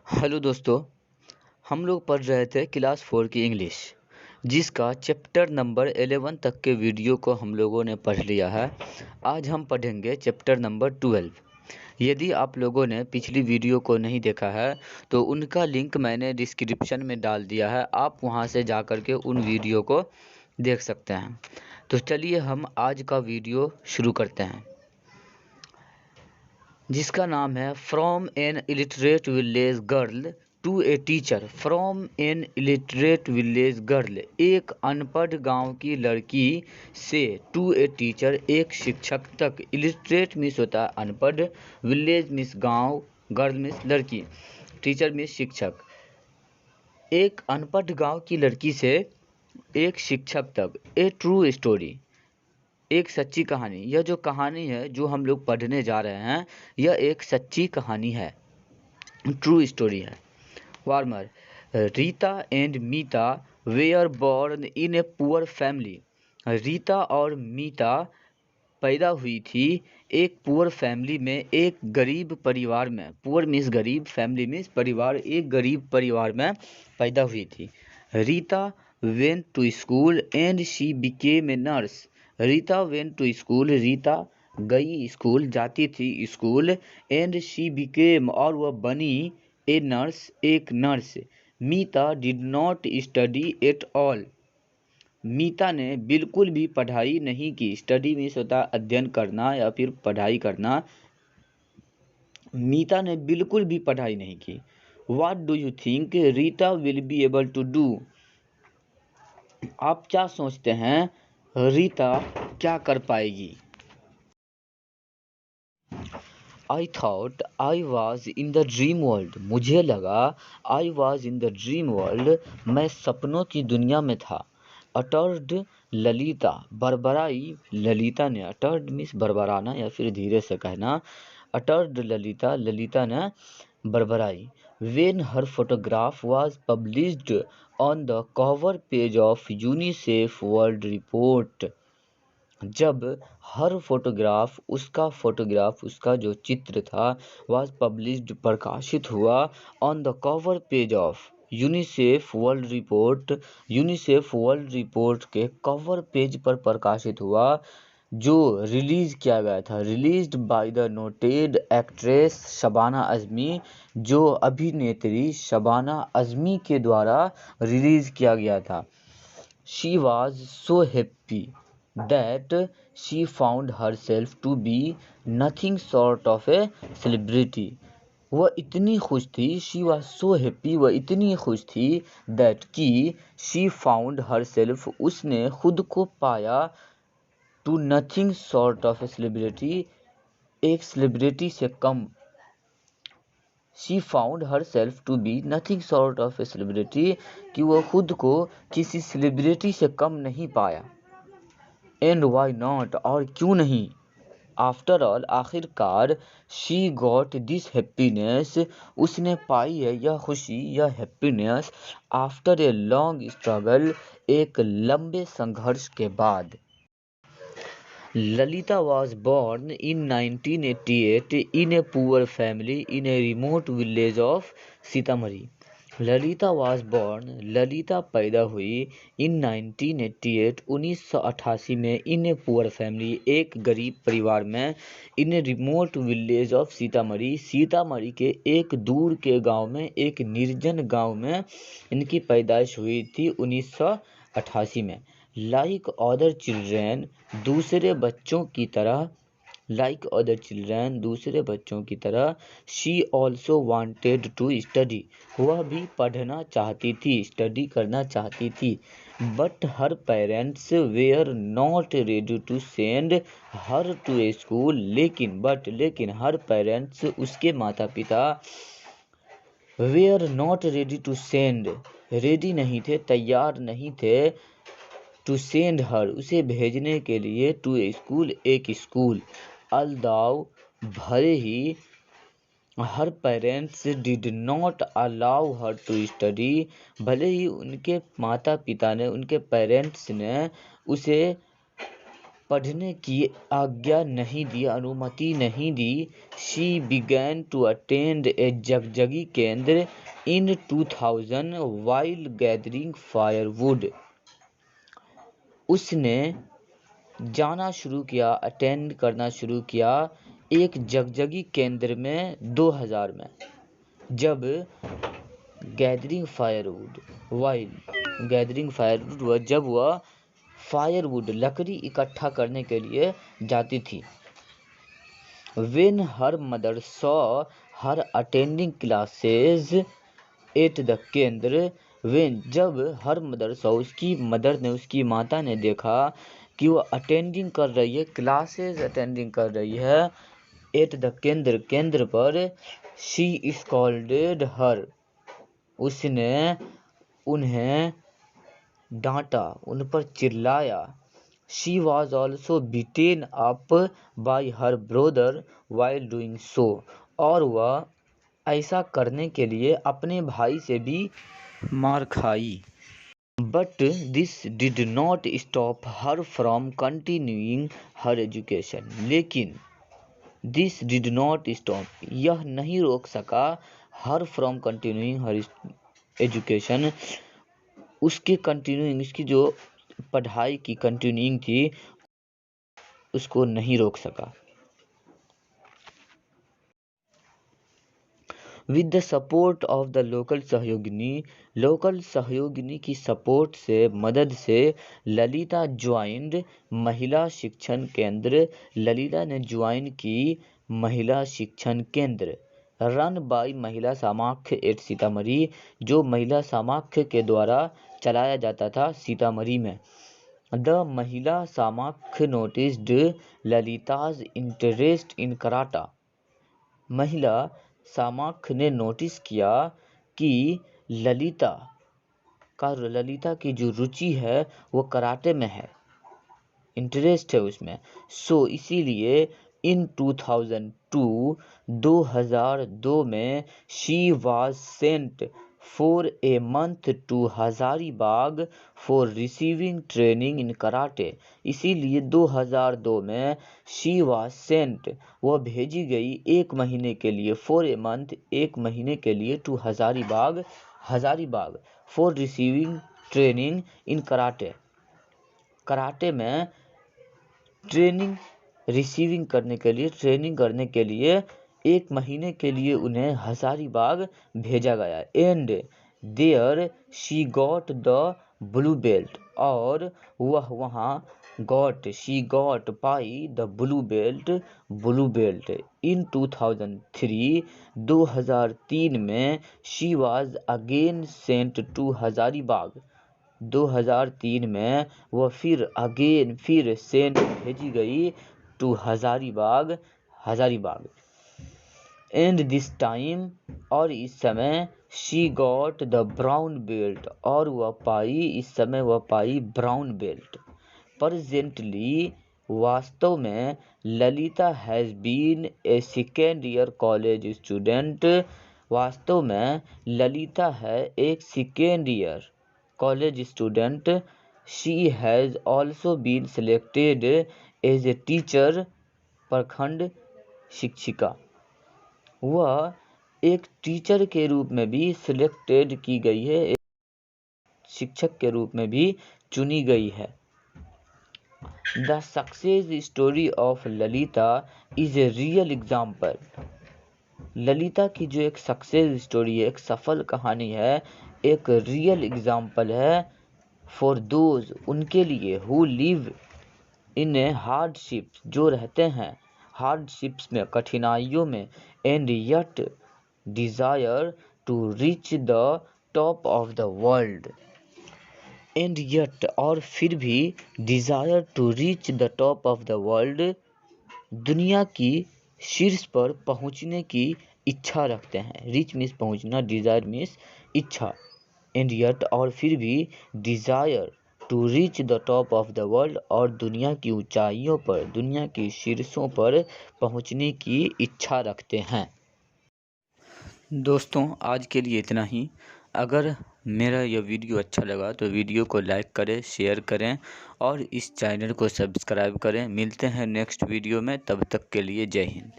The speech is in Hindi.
हेलो दोस्तों, हम लोग पढ़ रहे थे क्लास 4 की इंग्लिश, जिसका चैप्टर नंबर 11 तक के वीडियो को हम लोगों ने पढ़ लिया है। आज हम पढ़ेंगे चैप्टर नंबर 12। यदि आप लोगों ने पिछली वीडियो को नहीं देखा है तो उनका लिंक मैंने डिस्क्रिप्शन में डाल दिया है, आप वहां से जा कर के उन वीडियो को देख सकते हैं। तो चलिए हम आज का वीडियो शुरू करते हैं, जिसका नाम है from an illiterate village girl to a teacher. From an illiterate village girl, एक अनपढ़ गांव की लड़की से, टू ए टीचर, एक शिक्षक तक। इलिटरेट मीन्स होता है अनपढ़, विलेज मीन्स गांव, गर्ल मीन्स लड़की, टीचर मीन्स शिक्षक। एक अनपढ़ गांव की लड़की से एक शिक्षक तक, ए ट्रू स्टोरी, एक सच्ची कहानी। यह जो कहानी है जो हम लोग पढ़ने जा रहे हैं, यह एक सच्ची कहानी है, ट्रू स्टोरी है। Warmer, Rita and Mita were born in a poor family. Rita और मीता पैदा हुई थी एक पुअर फैमिली में, एक गरीब परिवार में। पुअर मीन्स गरीब, फैमिली मीन्स परिवार, एक गरीब परिवार में पैदा हुई थी। Rita went to school and she became a nurse. Rita went to school, Rita गई स्कूल, जाती थी स्कूल। एंड शी बिकेम, और वह बनी, ए नर्स, एक नर्स। Meeta did not study at all. Meeta ने बिल्कुल भी पढ़ाई नहीं की। स्टडी मीन्स होता है अध्ययन करना या फिर पढ़ाई करना। मीता ने बिल्कुल भी पढ़ाई नहीं की। What do you think Rita will be able to do? आप क्या सोचते हैं रीता क्या कर पाएगी? I thought I was in the dream world. मुझे लगा I was in the dream world, मैं सपनों की दुनिया में था। अटर्ड ललिता, बरबराई ललिता ने। अटर्ड मीन्स बरबराना या फिर धीरे से कहना। अटर्ड ललिता, ललिता ने बरबराई। When her photograph was published on the cover page of UNICEF World Report, जब हर फोटोग्राफ, उसका जो चित्र था, वाज पब्लिश्ड, प्रकाशित हुआ, on the cover page of UNICEF world report, UNICEF world report के कवर पेज पर प्रकाशित हुआ, जो रिलीज किया गया था। Released by the noted actress Shabana Azmi, जो अभिनेत्री शबाना आजमी के द्वारा रिलीज किया गया था। She was so happy that she found herself to be nothing short of a celebrity. वह इतनी खुश थी, she was so happy, वह इतनी खुश थी, that कि she found herself, उसने खुद को पाया, to nothing short of a celebrity, एक सेलिब्रिटी से कम। She found herself to be nothing short of a celebrity, कि वह खुद को किसी सेलिब्रिटी से कम नहीं पाया। एंड वाई नॉट, और क्यों नहीं। आफ्टर ऑल, आखिरकार, शी गॉट दिस हैप्पीनेस, उसने पाई है यह खुशी, यह happiness, after a long struggle, एक लंबे संघर्ष के बाद। Lalita was born in 1988 in a poor family in a remote village of Sitamarhi. Lalita was born, Lalita पैदा हुई, इन 1988, 1988 में, इन ए पुअर फैमिली, एक गरीब परिवार में, in a remote village of Sitamarhi, Sitamarhi के एक दूर के गांव में, एक निर्जन गांव में इनकी पैदाइश हुई थी 1988 में। लाइक अदर चिल्ड्रेन, दूसरे बच्चों की तरह, लाइक अदर चिल्ड्रेन, दूसरे बच्चों की तरह, she also wanted to study, वह भी पढ़ना चाहती थी, स्टडी करना चाहती थी। But her parents were not ready to send her to a school, लेकिन हर पेरेंट्स, उसके माता पिता, were not ready to send, ready नहीं थे, तैयार नहीं थे, टू सेंड हर, उसे भेजने के लिए, टू ए स्कूल, एक स्कूल। अल्दाउ, भले ही, her parents did not allow her to study, भले ही उनके माता पिता ने, उनके पेरेंट्स ने उसे पढ़ने की आज्ञा नहीं दी, अनुमति नहीं दी। She began to attend a जगजगी केंद्र in 2000 while gathering firewood. उसने जाना शुरू किया, अटेंड करना शुरू किया एक जगजगी केंद्र में 2000 में, जब गैदरिंग फायरवुड हुआ, जब वह फायरवुड लकड़ी इकट्ठा करने के लिए जाती थी। When her mother saw her attending classes at the केंद्र, जब हर मदर saw, उसकी माता ने देखा कि वो अटेंडिंग कर रही है, क्लासेस अटेंडिंग कर रही है एट द केंद्र पर। शी स्कॉल्डेड हर, उसने उन्हें डांटा, उन पर चिल्लाया। She was also beaten up by her brother while doing so, और वह ऐसा करने के लिए अपने भाई से भी मार खाई। But this did not stop her from continuing her education. लेकिन this did not stop, यह नहीं रोक सका her from continuing her education, उसकी जो पढ़ाई की कंटिन्यूइंग थी उसको नहीं रोक सका। With the support of the local सहयोगिनी की सपोर्ट से, मदद से, ललिता ज्वाइंड महिला शिक्षण केंद्र, ललिता ने ज्वाइन की महिला शिक्षण केंद्र रन बाय महिला समाख्य एट सीतामढ़ी, जो महिला समाख्य के द्वारा चलाया जाता था सीतामढ़ी में। द महिला समाख्य noticed Lalita's interest in karate, महिला समाख्य ने नोटिस किया कि ललिता की जो रुचि है वो कराटे में है, इंटरेस्ट है उसमें। सो इसीलिए इन 2002 में she was sent for a month to Hazaribagh for receiving training in karate. इसीलिए 2002 में शी वाज सेंट, वह भेजी गई एक महीने के लिए, फॉर ए मंथ, एक महीने के लिए, to Hazaribagh for receiving training in karate, karate में ट्रेनिंग रिसीविंग करने के लिए, ट्रेनिंग करने के लिए एक महीने के लिए उन्हें हजारीबाग भेजा गया। And there she got the blue belt, और वह वहाँ शी गॉट पाई द ब्लू बेल्ट इन 2003 में। She was again sent to Hazaribagh, 2003 में वह फिर सेंट भेजी गई to Hazaribagh. And this time, और इस समय, she got the brown belt, और इस समय वह पाई ब्राउन बेल्ट। प्रेजेंटली, वास्तव में, Lalita has been a second year college student, वास्तव में ललिता है एक second year college student. She has also been selected as a teacher, प्रखंड शिक्षिका, वह एक टीचर के रूप में भी सिलेक्टेड की गई है, एक शिक्षक के रूप में भी चुनी गई है। The success story of Lalita is a real example, Lalita की जो एक सक्सेस स्टोरी है, एक सफल कहानी है, एक रियल एग्जाम्पल है फॉर दोज, उनके लिए, हु लिव इन हार्डशिप्स, जो रहते हैं हार्डशिप्स में, कठिनाइयों में, and yet desire to reach the top of the world, and yet, और फिर भी, desire to reach the top of the world, दुनिया की शीर्ष पर पहुंचने की इच्छा रखते हैं। रीच मीन्स पहुंचना, डिजायर मीन्स इच्छा, एंड यट, और फिर भी, desire to reach the top of the world, और दुनिया की ऊंचाइयों पर, दुनिया की शीर्षों पर पहुंचने की इच्छा रखते हैं। दोस्तों, आज के लिए इतना ही। अगर मेरा यह वीडियो अच्छा लगा तो वीडियो को लाइक करें, शेयर करें और इस चैनल को सब्सक्राइब करें। मिलते हैं नेक्स्ट वीडियो में, तब तक के लिए जय हिंद।